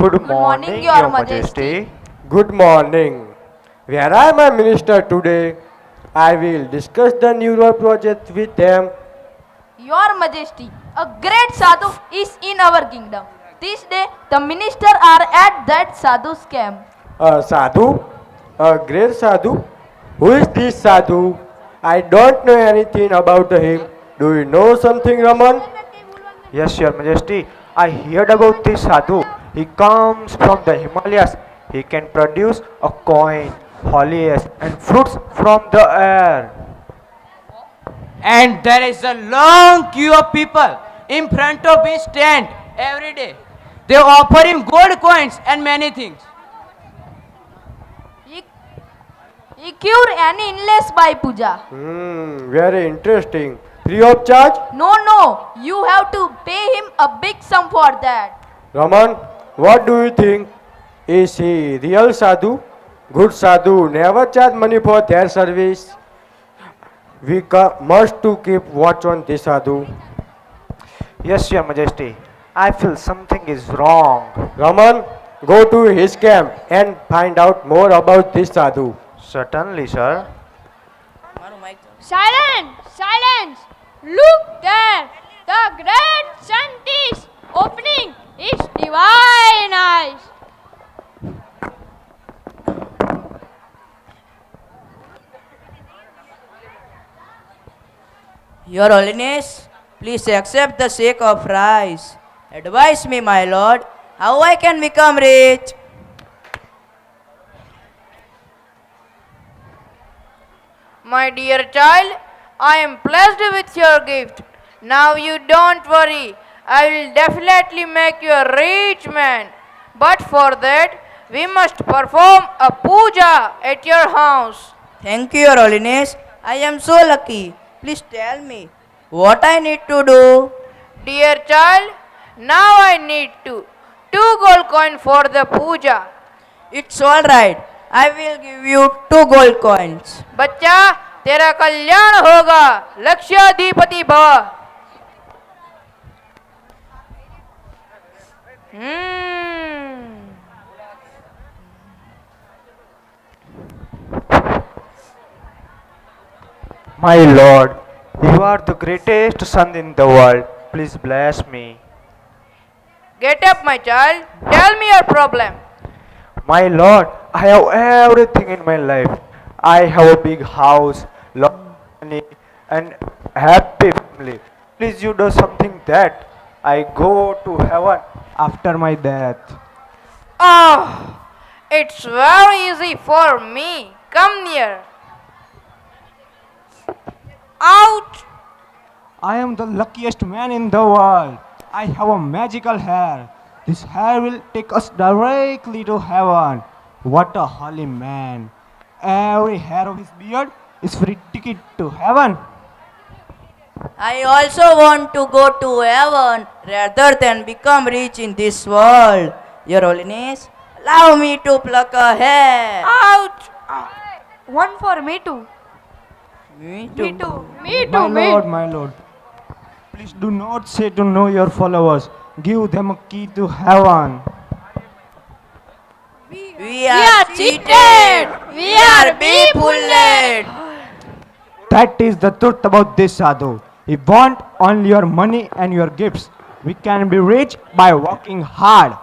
Good morning, Your Majesty. Good morning. Where are my minister today? I will discuss the neural project with them. Your Majesty, a great sadhu is in our kingdom. This day, the minister are at that sadhu's camp. A sadhu? A great sadhu? Who is this sadhu? I don't know anything about him. Do you know something, Raman? Yes, Your Majesty. I heard about this sadhu. He comes from the Himalayas. He can produce a coin, holies, and fruits from the air. And there is a long queue of people in front of his stand every day. They offer him gold coins and many things. He cure any illness by puja. Very interesting. Free of charge? No. You have to pay him a big sum for that. Raman, what do you think? Is he real sadhu? Good sadhu never charge money for their service. We must to keep watch on this sadhu. Yes, Your Majesty. I feel something is wrong. Raman, go to his camp and find out more about this sadhu. Certainly, sir. Silence! Look there! The great sun is opening its divine eyes. Your Holiness, please accept the shake of rice. Advise me, my lord, how I can become rich. My dear child, I am blessed with your gift. Now you don't worry. I will definitely make you a rich man. But for that, we must perform a puja at your house. Thank you, Your Holiness. I am so lucky. Please tell me, What I need to do? Dear child, now I need 2 gold coin for the puja. It's all right. I will give you 2 gold coins. बच्चा तेरा कल्याण होगा, लक्ष्याधिपति भव. My Lord, you are the greatest son in the world. Please bless me. Get up, my child. Tell me your problem. My Lord, I have everything in my life. I have a big house, lot of money, and happy family. Please, you do something that I go to heaven after my death. Oh, it's very easy for me. Come near. Ouch! I am the luckiest man in the world. I have a magical hair. This hair will take us directly to heaven. What a holy man. Every hair of his beard is free ticket to heaven. I also want to go to heaven rather than become rich in this world. Your Holiness, allow me to pluck a hair. Ouch! One for me too. Me too. My Lord, please do not say to know your followers. Give them a key to heaven. We are cheated. We are be-fooled. That is the truth about this sadhu. We want only your money and your gifts. We can be rich by working hard.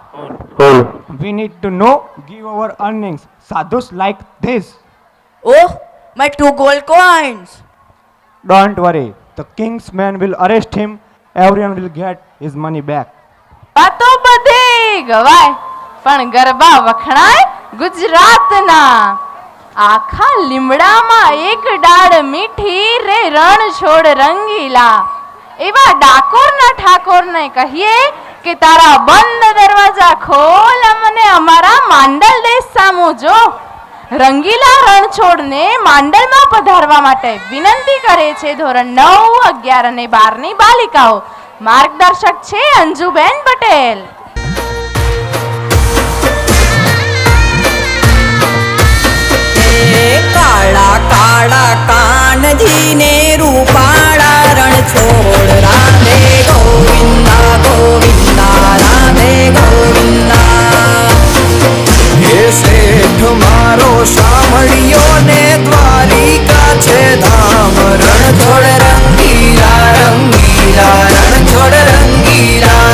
We need to know, give our earnings. Sadhus like this. Oh, my 2 gold coins. Don't worry. The king's man will arrest him. Everyone will get his money back. વાતો બધી ગવાય પણ ગરબા વખણાય ગુજરાતના. આખા લીમડામાં એક ડાળ મીઠી રે રણ છોડ રંગીલા. એવા ડાકોરના ઠાકોરને કહીએ કે તારા બંધ દરવાજા ખોલ મને અમારા માંડલ દેશ સામું જો. રંગીલા રણછોડને માંડલમાં પધારવા માટે વિનંતી કરે છે ધોરણ 9, 11 અને 12 ની બાલિકાઓ. માર્ગદર્શક છે અંજુબેન પટેલ. કાળા કાળા કાનજીને રૂપાળા રણછોડ રાધે ગોવિંદા ગોવિંદા રાધે ગોવિંદા. હે શેઠ મારો શામળિયો ને દ્વારિકા છે ધામ રણછોડ રંગીલા રંગીલા રણછોડ રંગીલા.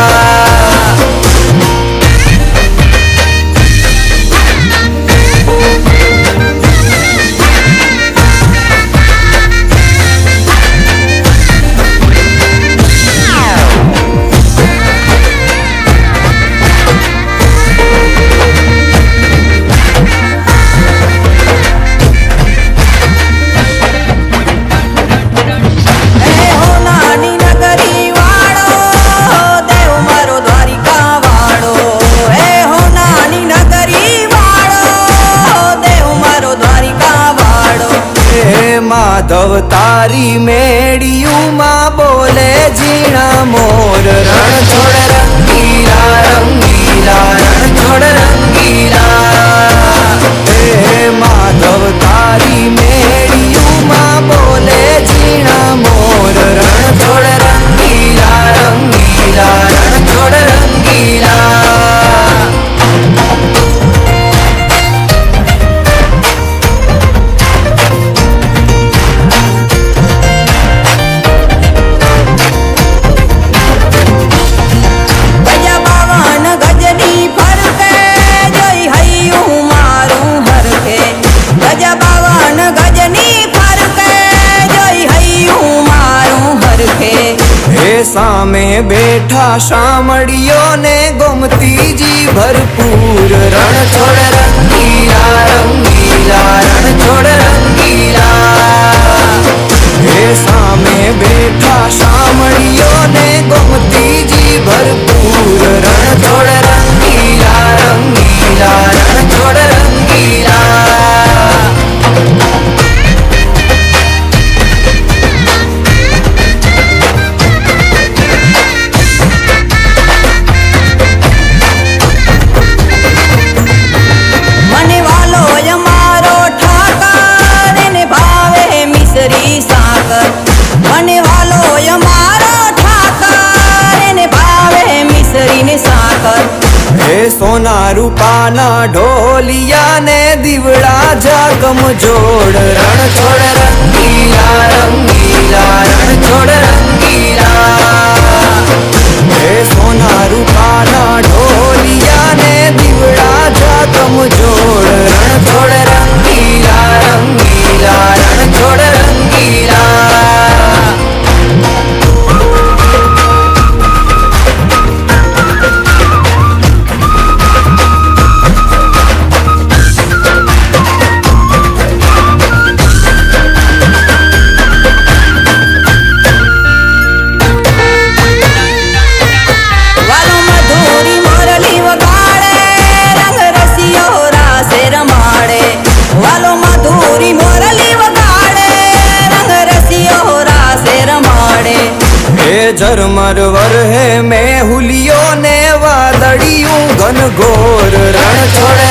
માધવ તારી મેડિયુમાં બોલે ઝીણા મોર રણછોડ રંગીલા રંગીલા રણછોડ રંગીલા. હે માધવ તારી મેડિયુમાં બોલે ઝીણા મોર રણછોડ રંગીલા રંગીલા રણછોડ રંગીલા. સામે બેઠા શામળિયો ને ગોમતીજી ભરપૂર રણછોડ રંગીલા રંગીલા રણછોડ રંગીલા. હે સામે બેઠા શામળિયો ને ગોમતીજી ભરપૂર રણછોડ રંગીલા રંગીલા રણછોડ રંગીલા. રૂપાના ઢોલિયા ને દીવડા જાગમ જોડ રણ છોડ રંગીલા રંગીલા રણ છોડ રંગીલા હે સોના રૂપાના ઢોલિયા ને દીવડા જાગમ જોડ રણ છોડ રંગીલા રંગીલા રણ છોડ રંગીલા झरमर वर है मैं हुलियो ने वादड़ियों घन घोर रण छोड़